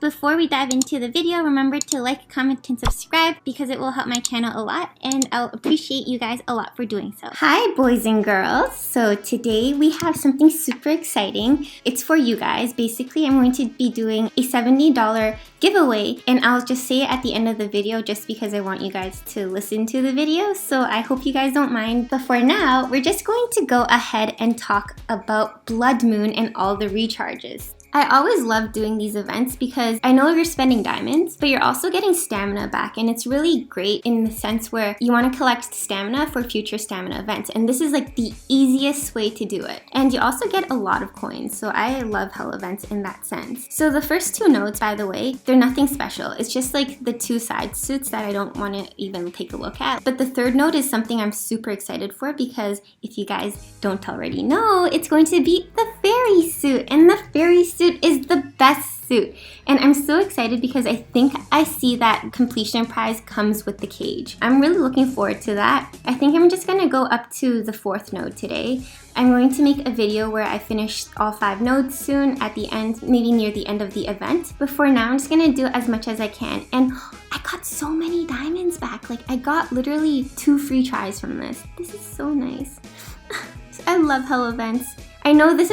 Before we dive into the video, remember to like, comment, and subscribe because it will help my channel a lot, and I'll appreciate you guys a lot for doing so. Hi boys and girls! So today we have something super exciting. It's for you guys. Basically, I'm going to be doing a $70 giveaway, and I'll just say it at the end of the video just because I want you guys to listen to the video, so I hope you guys don't mind. But for now, we're just going to go ahead and talk about Blood Moon and all the recharges. I always love doing these events because I know you're spending diamonds, but you're also getting stamina back, and it's really great in the sense where you want to collect stamina for future stamina events, and this is like the easiest way to do it. And you also get a lot of coins, so I love hell events in that sense. So the first two nodes, by the way, they're nothing special. It's just like the two side suits that I don't want to even take a look at. But the third node is something I'm super excited for because if you guys don't already know, it's going to be the fairy suit, and the fairy suit is the best suit, and I'm so excited because I think I see that completion prize comes with the cage. I'm really looking forward to that. I think I'm just gonna go up to the fourth node today. I'm going to make a video where I finish all 5 nodes soon at the end, maybe near the end of the event. But for now, I'm just gonna do as much as I can, and I got so many diamonds back. Like, I got literally 2 free tries from this. This is so nice. I love hell events. I know this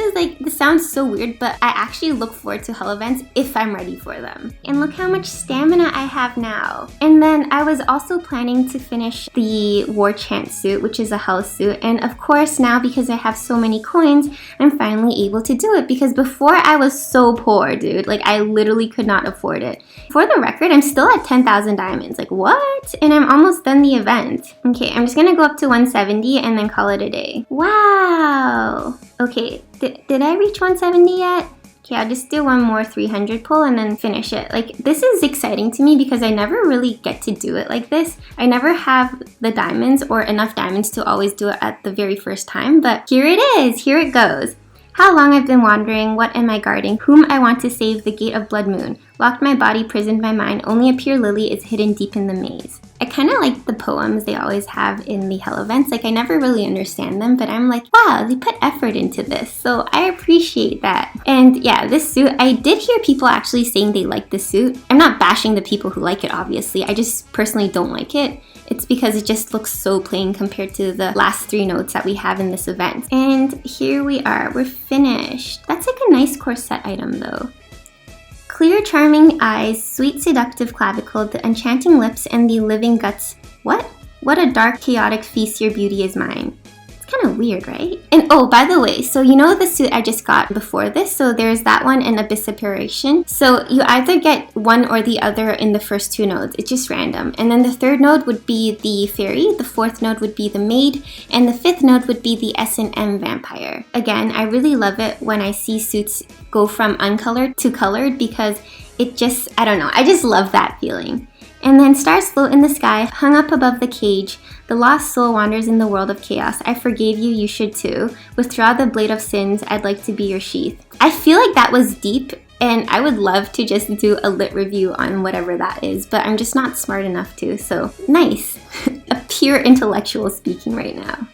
sounds so weird, but I actually look forward to hell events if I'm ready for them. And look how much stamina I have now. And then I was also planning to finish the war chant suit, which is a hell suit. And of course now, because I have so many coins, I'm finally able to do it, because before I was so poor, dude. Like, I literally could not afford it. For the record, I'm still at 10,000 diamonds. Like, what? And I'm almost done the event. Okay, I'm just gonna go up to 170 and then call it a day. Wow. Okay, did I reach 170 yet? Okay, I'll just do one more 300 pull and then finish it. Like, this is exciting to me because I never really get to do it like this. I never have the diamonds or enough diamonds to always do it at the very first time, but here it is, here it goes. How long I've been wandering, what am I guarding, whom I want to save, the gate of blood moon. Locked my body, prisoned my mind, only a pure lily is hidden deep in the maze. I kind of like the poems they always have in the hell events. Like, I never really understand them, but I'm like, wow, they put effort into this, so I appreciate that. And yeah, this suit, I did hear people actually saying they like this suit. I'm not bashing the people who like it, obviously. I just personally don't like it. It's because it just looks so plain compared to the last 3 notes that we have in this event. And here we are, we're finished. That's like a nice corset item though. Clear, charming eyes, sweet, seductive clavicle, the enchanting lips, and the living guts. What? What a dark, chaotic feast, your beauty is mine. Kind of weird, right? And oh, by the way, so you know the suit I just got before this? So there's that one and abyss separation. So you either get one or the other in the first 2 nodes. It's just random. And then the 3rd node would be the fairy, the 4th node would be the maid, and the 5th node would be the S&M vampire. Again, I really love it when I see suits go from uncolored to colored because it just, I don't know, I just love that feeling. And then stars float in the sky, hung up above the cage. The lost soul wanders in the world of chaos. I forgave you, you should too. Withdraw the blade of sins, I'd like to be your sheath. I feel like that was deep, and I would love to just do a lit review on whatever that is, but I'm just not smart enough to, so nice. A pure intellectual speaking right now.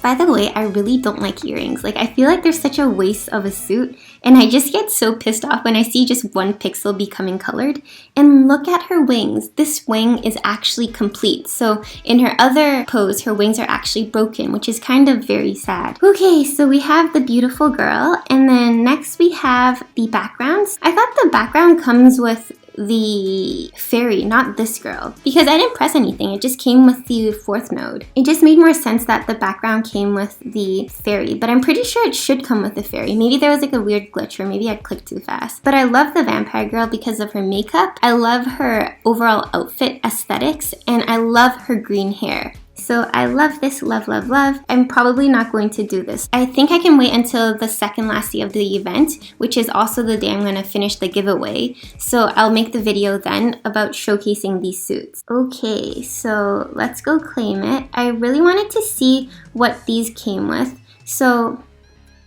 By the way, I really don't like earrings. Like, I feel like they're such a waste of a suit, and I just get so pissed off when I see just 1 pixel becoming colored. And look at her wings. This wing is actually complete. So in her other pose, her wings are actually broken, which is kind of very sad. Okay, so we have the beautiful girl, and then next we have the backgrounds. I thought the background comes with the fairy, not this girl, because I didn't press anything. It just came with the 4th node. It just made more sense that the background came with the fairy, but I'm pretty sure it should come with the fairy. Maybe there was like a weird glitch, or maybe I clicked too fast. But I love the vampire girl because of her makeup. I love her overall outfit aesthetics, and I love her green hair. So I love this, love, love, love. I'm probably not going to do this. I think I can wait until the second last day of the event, which is also the day I'm going to finish the giveaway. So I'll make the video then about showcasing these suits. Okay, so let's go claim it. I really wanted to see what these came with. So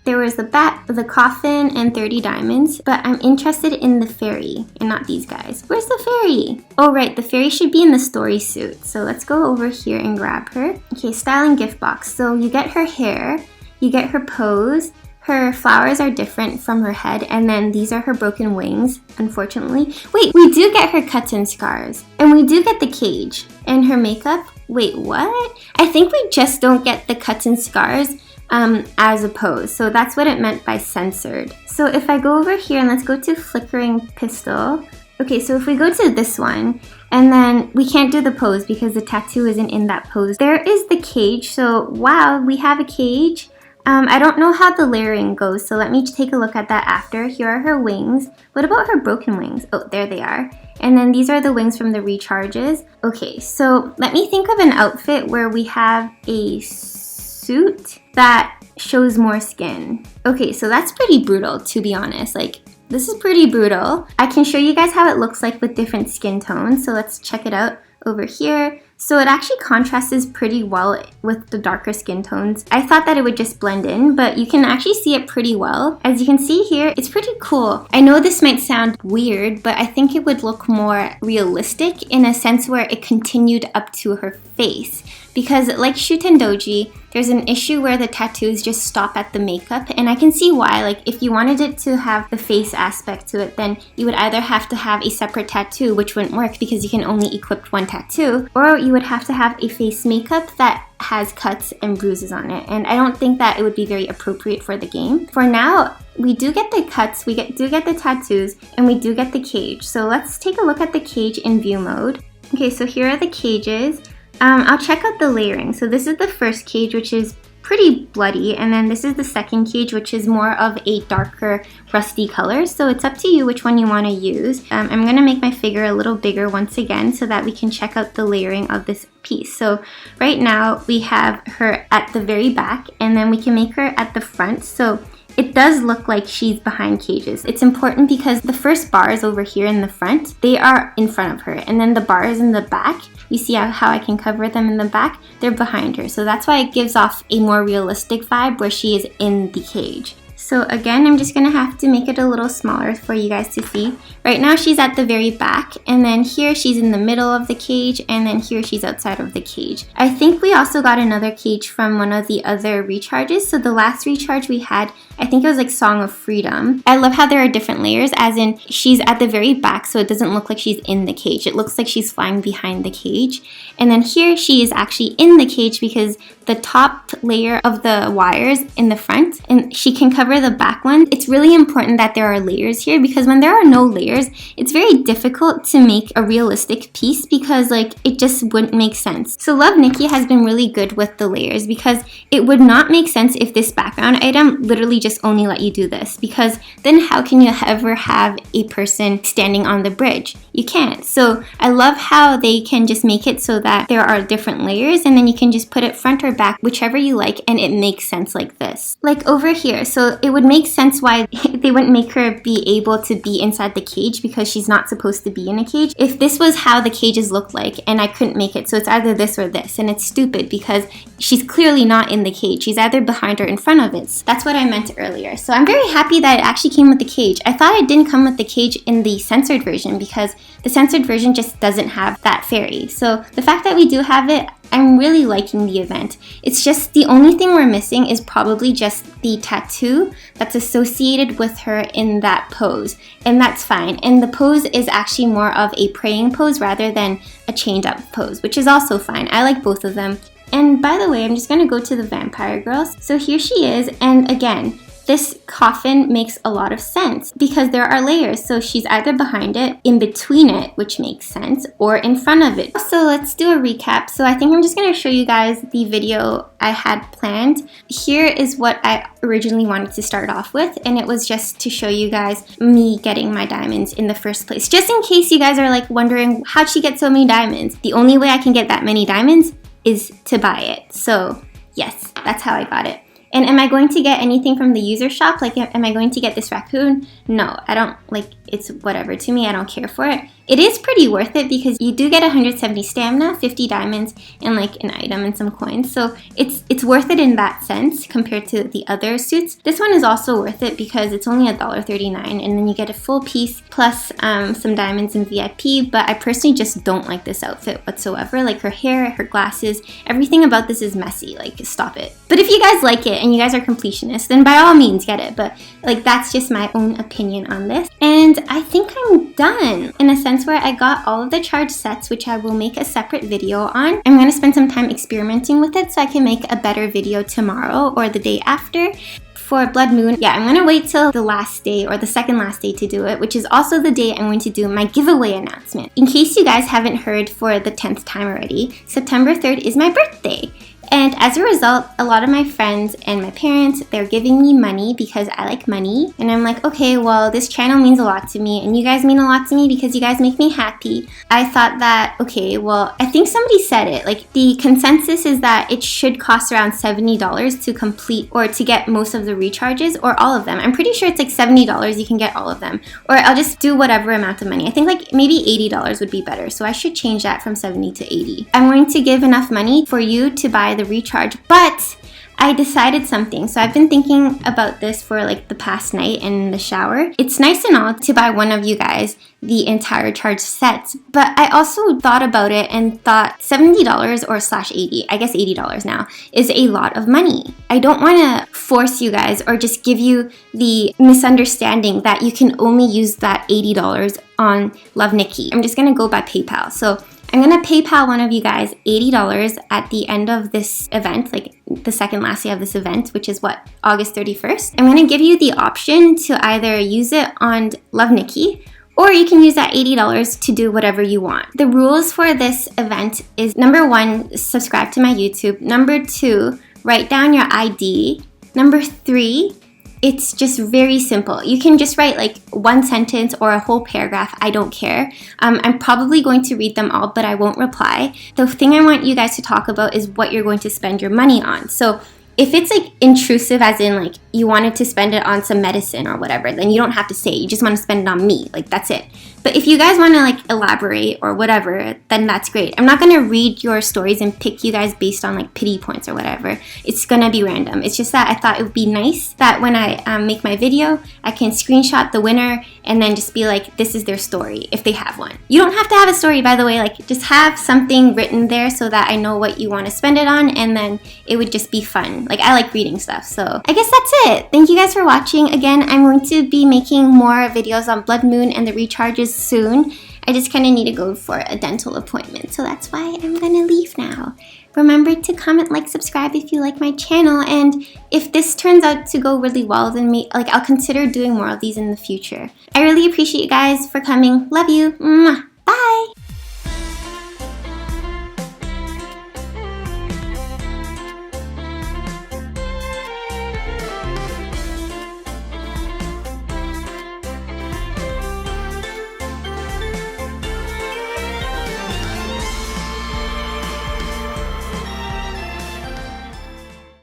there was the bat, the coffin, and 30 diamonds, but I'm interested in the fairy and not these guys. Where's the fairy? Oh right, the fairy should be in the story suit. So let's go over here and grab her. Okay, styling gift box. So you get her hair, you get her pose, her flowers are different from her head, and then these are her broken wings, unfortunately. Wait, we do get her cuts and scars, and we do get the cage, and her makeup. Wait, what? I think we just don't get the cuts and scars as a pose. So that's what it meant by censored. So if I go over here and let's go to flickering pistol. Okay, so if we go to this one, and then we can't do the pose because the tattoo isn't in that pose. There is the cage, so wow, we have a cage. I don't know how the layering goes, so let me take a look at that after. Here are her wings. What about her broken wings? Oh, there they are. And then these are the wings from the recharges. Okay, so let me think of an outfit where we have a suit that shows more skin. Okay, so that's pretty brutal, to be honest. Like, this is pretty brutal. I can show you guys how it looks like with different skin tones. So let's check it out over here. So it actually contrasts pretty well with the darker skin tones. I thought that it would just blend in, but you can actually see it pretty well. As you can see here, it's pretty cool. I know this might sound weird, but I think it would look more realistic in a sense where it continued up to her face. Because like Shutendoji, there's an issue where the tattoos just stop at the makeup, and I can see why. Like, if you wanted it to have the face aspect to it, then you would either have to have a separate tattoo, which wouldn't work because you can only equip one tattoo, or you would have to have a face makeup that has cuts and bruises on it, and I don't think that it would be very appropriate for the game. For now, we do get the cuts, we do get the tattoos, and we do get the cage. So let's take a look at the cage in view mode. Okay, so here are the cages. I'll check out the layering. So this is the first cage, which is pretty bloody, and then this is the second cage, which is more of a darker rusty color. So it's up to you which one you want to use. I'm going to make my figure a little bigger once again so that we can check out the layering of this piece. So right now we have her at the very back, and then we can make her at the front. So it does look like she's behind cages. It's important because the first bars over here in the front, they are in front of her. And then the bars in the back, you see how I can cover them in the back? They're behind her. So that's why it gives off a more realistic vibe where she is in the cage. So again, I'm just gonna have to make it a little smaller for you guys to see. Right now she's at the very back, and then here she's in the middle of the cage, and then here she's outside of the cage. I think we also got another cage from one of the other recharges. So the last recharge we had, I think it was like Song of Freedom. I love how there are different layers, as in she's at the very back, so it doesn't look like she's in the cage. It looks like she's flying behind the cage. And then here she is actually in the cage because the top layer of the wires in the front, and she can cover the back one. It's really important that there are layers here, because when there are no layers, it's very difficult to make a realistic piece because like it just wouldn't make sense. So Love Nikki has been really good with the layers, because it would not make sense if this background item literally just only let you do this, because then how can you ever have a person standing on the bridge? You can't. So I love how they can just make it so that there are different layers, and then you can just put it front or back, whichever you like, and it makes sense like this. Like over here, so it would make sense why they wouldn't make her be able to be inside the cage, because she's not supposed to be in a cage. If this was how the cages look like and I couldn't make it, so it's either this or this, and it's stupid because she's clearly not in the cage. She's either behind or in front of it. That's what I meant earlier. So I'm very happy that it actually came with the cage. I thought it didn't come with the cage in the censored version because the censored version just doesn't have that fairy. So the fact that we do have it, I'm really liking the event. It's just the only thing we're missing is probably just the tattoo that's associated with her in that pose, and that's fine. And the pose is actually more of a praying pose rather than a chained up pose, which is also fine. I like both of them. And by the way, I'm just gonna go to the vampire girls. So here she is, and again, this coffin makes a lot of sense because there are layers. So she's either behind it, in between it, which makes sense, or in front of it. So let's do a recap. So I think I'm just gonna show you guys the video I had planned. Here is what I originally wanted to start off with, and it was just to show you guys me getting my diamonds in the first place. Just in case you guys are like wondering, how'd she get so many diamonds? The only way I can get that many diamonds is to buy it. So yes, that's how I got it. And am I going to get anything from the user shop? Like, am I going to get this raccoon? No, I don't like it's whatever to me. I don't care for it. It is pretty worth it because you do get 170 stamina, 50 diamonds, and like an item and some coins. So it's worth it in that sense compared to the other suits. This one is also worth it because it's only $1.39, and then you get a full piece plus some diamonds and VIP. But I personally just don't like this outfit whatsoever. Like her hair, her glasses, everything about this is messy. Like, stop it. But if you guys like it and you guys are completionists, then by all means get it. But like, that's just my own opinion on this. And I think I'm done in a sense where I got all of the charge sets, which I will make a separate video on. I'm going to spend some time experimenting with it so I can make a better video tomorrow or the day after. For Blood Moon, yeah, I'm going to wait till the last day or the second last day to do it, which is also the day I'm going to do my giveaway announcement. In case you guys haven't heard for the 10th time already, September 3rd is my birthday. And as a result, a lot of my friends and my parents, they're giving me money because I like money. And I'm like, okay, well, this channel means a lot to me and you guys mean a lot to me because you guys make me happy. I thought that, okay, well, I think somebody said it. Like, the consensus is that it should cost around $70 to complete or to get most of the recharges or all of them. I'm pretty sure it's like $70 you can get all of them. Or I'll just do whatever amount of money. I think like maybe $80 would be better. So I should change that from 70 to 80. I'm going to give enough money for you to buy the recharge, but I decided something. So I've been thinking about this for like the past night in the shower. It's nice and all to buy one of you guys the entire charge sets, but I also thought about it and thought $70 or slash 80, I guess $80 now, is a lot of money. I don't want to force you guys or just give you the misunderstanding that you can only use that $80 on Love Nikki. I'm just going to go by PayPal. So I'm going to PayPal one of you guys $80 at the end of this event, like the second last day of this event, which is what, August 31st. I'm going to give you the option to either use it on Love Nikki, or you can use that $80 to do whatever you want. The rules for this event is, number 1, subscribe to my YouTube. Number 2, write down your ID. Number 3, it's just very simple. You can just write like one sentence or a whole paragraph. I don't care. I'm probably going to read them all, but I won't reply. The thing I want you guys to talk about is what you're going to spend your money on. So if it's like intrusive, as in like you wanted to spend it on some medicine or whatever, then you don't have to say. You just want to spend it on me. Like, that's it. But if you guys want to like elaborate or whatever, then that's great. I'm not going to read your stories and pick you guys based on like pity points or whatever. It's going to be random. It's just that I thought it would be nice that when I make my video, I can screenshot the winner and then just be like, this is their story, if they have one. You don't have to have a story, by the way. Like, just have something written there so that I know what you want to spend it on, and then it would just be fun. Like, I like reading stuff, so I guess that's it. Thank you guys for watching. Again, I'm going to be making more videos on Blood Moon and the recharges soon. I just kind of need to go for a dental appointment, so that's why I'm gonna leave now. Remember to comment, like, subscribe if you like my channel, and if this turns out to go really well, then I'll consider doing more of these in the future. I really appreciate you guys for coming. Love you. Mwah. Bye!